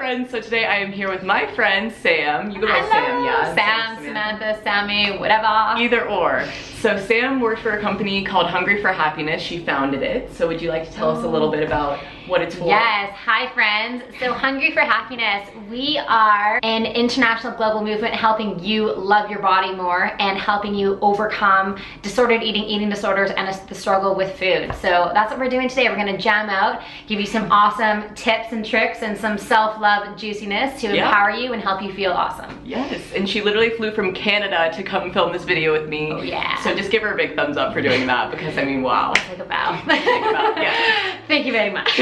friends, so today I am here with my friend Sam. You go by Hello. Sam, yeah? Sam, Samantha, Sammy, whatever. Either or. So Sam works for a company called Hungry for Happiness. She founded it. So would you like to tell us a little bit about what it's for? Yes, hi friends. So Hungry for Happiness, we are an international global movement helping you love your body more and helping you overcome disordered eating, eating disorders, and the struggle with food. So that's what we're doing today. We're gonna jam out, give you some awesome tips and tricks and some self-love juiciness to empower you and help you feel awesome. Yes, and she literally flew from Canada to come film this video with me. Oh yeah. So just give her a big thumbs up for doing that, because I mean, wow. Take a bow. Yeah. Thank you very much.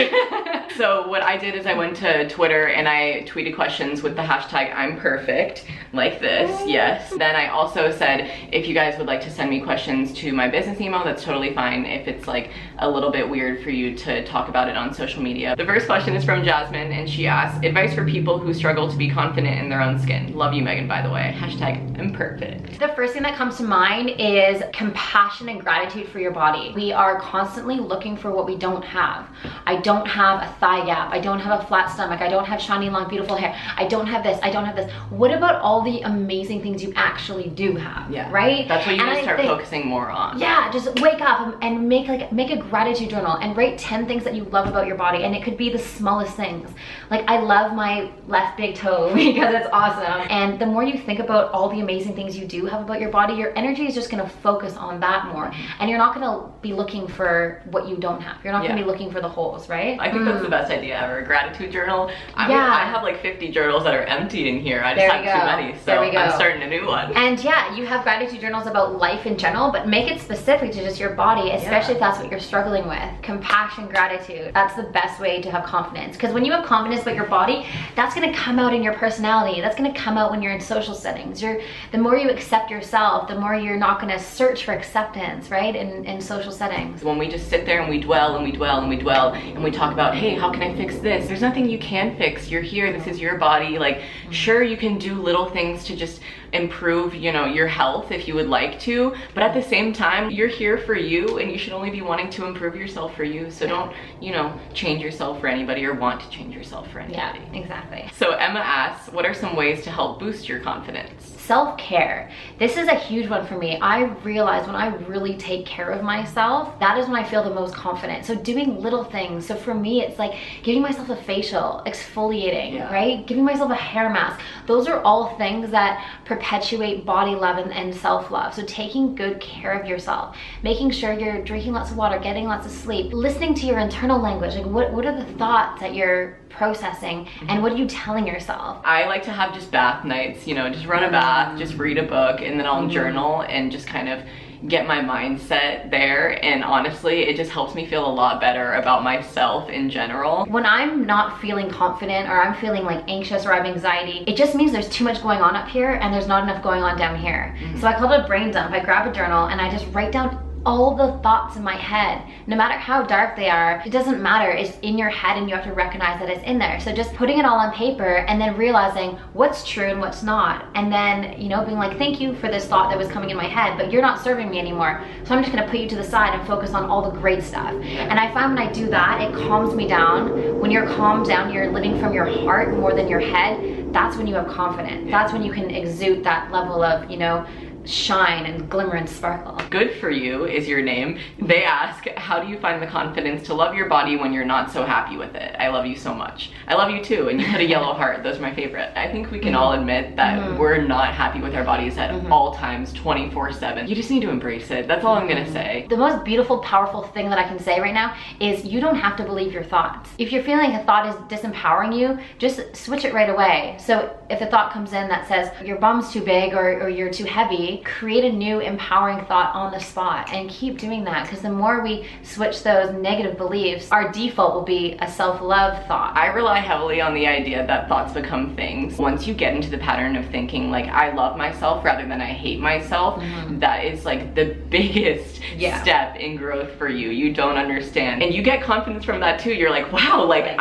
So what I did is I went to Twitter and I tweeted questions with the hashtag I'm perfect, like this, yes. Then I also said, if you guys would like to send me questions to my business email, that's totally fine if it's like a little bit weird for you to talk about it on social media. The first question is from Jasmine, and she asks, advice for people who struggle to be confident in their own skin. Love you, Megan, by the way. Hashtag I'm perfect. The first thing that comes to mind is compassion and gratitude for your body. We are constantly looking for what we don't have. I don't have a thigh gap. I don't have a flat stomach. I don't have shiny, long, beautiful hair. I don't have this. I don't have this. What about all the amazing things you actually do have? Yeah. Right? That's what you need to start focusing more on. Yeah, just wake up and make a gratitude journal and write 10 things that you love about your body, and it could be the smallest things. Like, I love my left big toe because it's awesome. And the more you think about all the amazing things you do have about your body, your energy is just gonna focus on that more. And you're not gonna be looking for what you don't have. You're not gonna be looking for the holes, right? I think that's the best idea ever. A gratitude journal. I have like 50 journals that are empty in here. I just have too many, so I'm starting a new one. And yeah, you have gratitude journals about life in general, but make it specific to just your body, especially if that's what you're struggling with. Compassion, gratitude. That's the best way to have confidence. Because when you have confidence about your body, that's gonna come out in your personality. That's gonna come out when you're in social settings. The more you accept yourself, the more you're not gonna search for acceptance, right? In social settings. When we just sit there and we dwell and we dwell and we dwell and we talk about, hey, how can I fix this? There's nothing you can fix. You're here, this is your body. Like, sure, you can do little things to just improve, you know, your health if you would like to, but at the same time, you're here for you and you should only be wanting to improve yourself for you. So don't, you know, change yourself for anybody or want to change yourself for anybody. Yeah, exactly. So Emma asks, what are some ways to help boost your confidence? Self-care. This is a huge one for me. I realize when I really take care of myself, that is when I feel the most confident. So doing little things. So for me, it's like giving myself a facial, exfoliating, right? Giving myself a hair mask. Those are all things that perpetuate body love and self-love. So taking good care of yourself, making sure you're drinking lots of water, getting lots of sleep, listening to your internal language. Like what are the thoughts that you're processing and what are you telling yourself? I like to have just bath nights, you know, just run a bath, just read a book, and then I'll journal and just kind of get my mindset there. And honestly, it just helps me feel a lot better about myself in general. When I'm not feeling confident or I'm feeling like anxious or I have anxiety, it just means there's too much going on up here and there's not enough going on down here. So I call it a brain dump. I grab a journal and I just write down all the thoughts in my head, no matter how dark they are. It doesn't matter. It's in your head and you have to recognize that it's in there. So just putting it all on paper and then realizing what's true and what's not, and then, you know, being like, thank you for this thought that was coming in my head, but you're not serving me anymore, so I'm just gonna put you to the side and focus on all the great stuff. And I find when I do that, it calms me down. When you're calmed down, you're living from your heart more than your head. That's when you have confidence. That's when you can exude that level of, you know, shine and glimmer and sparkle. Good for you is your name. They ask, how do you find the confidence to love your body when you're not so happy with it? I love you so much. I love you too, and you put a yellow heart. Those are my favorite. I think we can all admit that we're not happy with our bodies at all times, 24/7. You just need to embrace it. That's all I'm gonna say. The most beautiful, powerful thing that I can say right now is you don't have to believe your thoughts. If you're feeling a thought is disempowering you, just switch it right away. So if a thought comes in that says your bum's too big or you're too heavy, create a new empowering thought on the spot and keep doing that, because the more we switch those negative beliefs, our default will be a self-love thought. I rely heavily on the idea that thoughts become things. Once you get into the pattern of thinking like I love myself rather than I hate myself, that is like the biggest step in growth for you. You don't understand. And you get confidence from that too. You're like, wow, like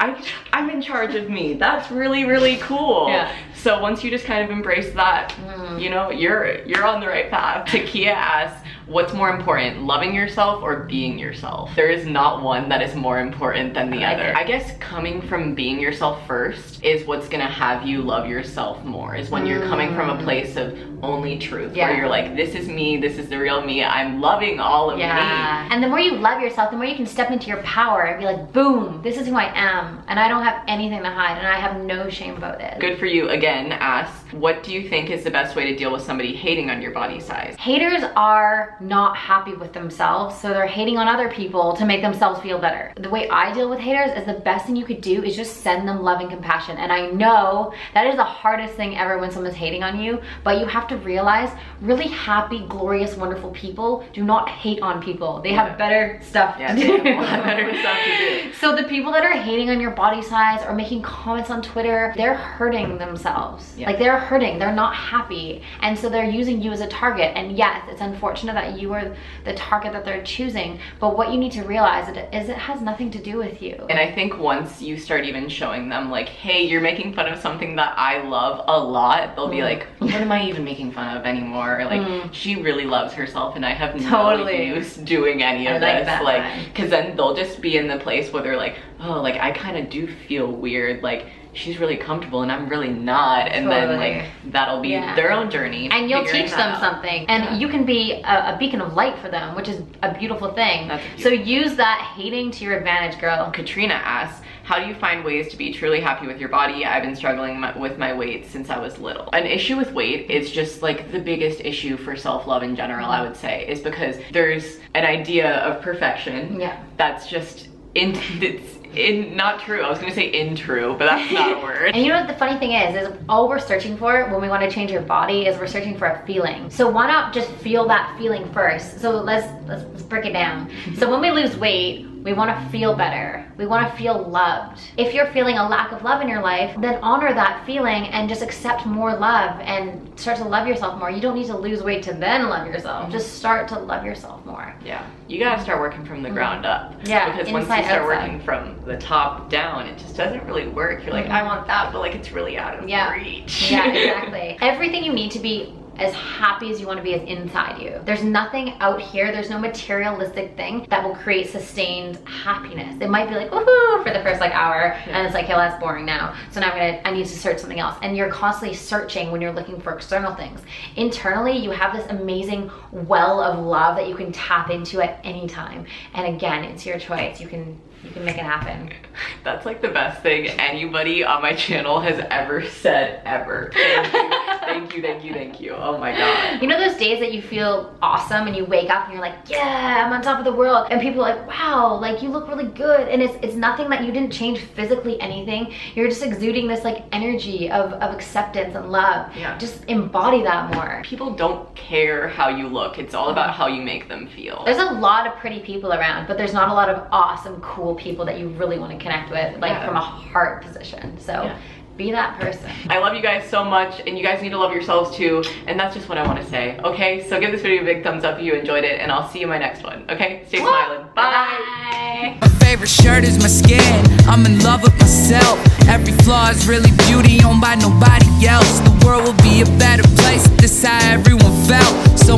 I'm in charge of me. That's really, really cool. So once you just kind of embrace that, you know, you're on the right path. Takia asks, what's more important, loving yourself or being yourself? There is not one that is more important than the other. I guess coming from being yourself first is what's gonna have you love yourself more, is when you're coming from a place of only truth, where you're like, this is me, this is the real me, I'm loving all of me. And the more you love yourself, the more you can step into your power and be like, boom, this is who I am, and I don't have anything to hide, and I have no shame about it. Good for you. Again, ask, what do you think is the best way to deal with somebody hating on your body size? Haters are not happy with themselves, so they're hating on other people to make themselves feel better. The way I deal with haters is the best thing you could do is just send them love and compassion. And I know that is the hardest thing ever when someone's hating on you, but you have to realize really happy, glorious, wonderful people do not hate on people. They have better stuff to do. They have a lot better stuff to do. So the people that are hating on your body size or making comments on Twitter, they're hurting themselves. Like they're hurting, they're not happy. And so they're using you as a target. And yes, it's unfortunate that you are the target that they're choosing, but what you need to realize is it has nothing to do with you. And I think once you start even showing them like, hey, you're making fun of something that I love a lot, they'll be like, what am I even making fun of anymore? Like, she really loves herself and I have no use doing any of this. Like, because then they'll just be in the place where they're like, oh, like I kind of do feel weird, like she's really comfortable and I'm really not, and then like that'll be their own journey, and you'll teach them something, and you can be a beacon of light for them, which is a beautiful thing. So use that hating to your advantage, girl. Katrina asks, how do you find ways to be truly happy with your body? I've been struggling with my weight since I was little. An issue with weight is just like the biggest issue for self-love in general, I would say, is because there's an idea of perfection that's just not true. I was gonna say untrue, but that's not a word. And you know what the funny thing is all we're searching for when we want to change our body is we're searching for a feeling. So why not just feel that feeling first? So let's break it down. So when we lose weight, we want to feel better. We want to feel loved. If you're feeling a lack of love in your life, then honor that feeling and just accept more love and start to love yourself more. You don't need to lose weight to then love yourself. Just start to love yourself more. Yeah, you gotta start working from the ground up. Yeah, because once you start working from the top down, it just doesn't really work. You're like, I want that, but like it's really out of reach. Yeah, exactly. Everything you need to be as happy as you want to be is inside you. There's nothing out here, there's no materialistic thing that will create sustained happiness. It might be like, woohoo, for the first like hour, and it's like, yeah, that's boring now. So now I need to search something else. And you're constantly searching when you're looking for external things. Internally, you have this amazing well of love that you can tap into at any time. And again, it's your choice. You can make it happen. That's like the best thing anybody on my channel has ever said, ever. Thank you, thank you, thank you, thank you. Oh my God. You know those days that you feel awesome and you wake up and you're like, yeah, I'm on top of the world. And people are like, wow, like you look really good. And it's nothing that you didn't change physically anything. You're just exuding this like energy of acceptance and love. Yeah. Just embody that more. People don't care how you look. It's all about how you make them feel. There's a lot of pretty people around, but there's not a lot of awesome, cool people that you really want to connect with, like from a heart position. So be that person. I love you guys so much, and you guys need to love yourselves too, and that's just what I want to say. Okay, so give this video a big thumbs up if you enjoyed it, and I'll see you in my next one. Okay, stay smiling. Bye. My favorite shirt is my skin. I'm in love with myself. Every flaw is really beauty owned by nobody else. The world will be a better place if this is how everyone felt. So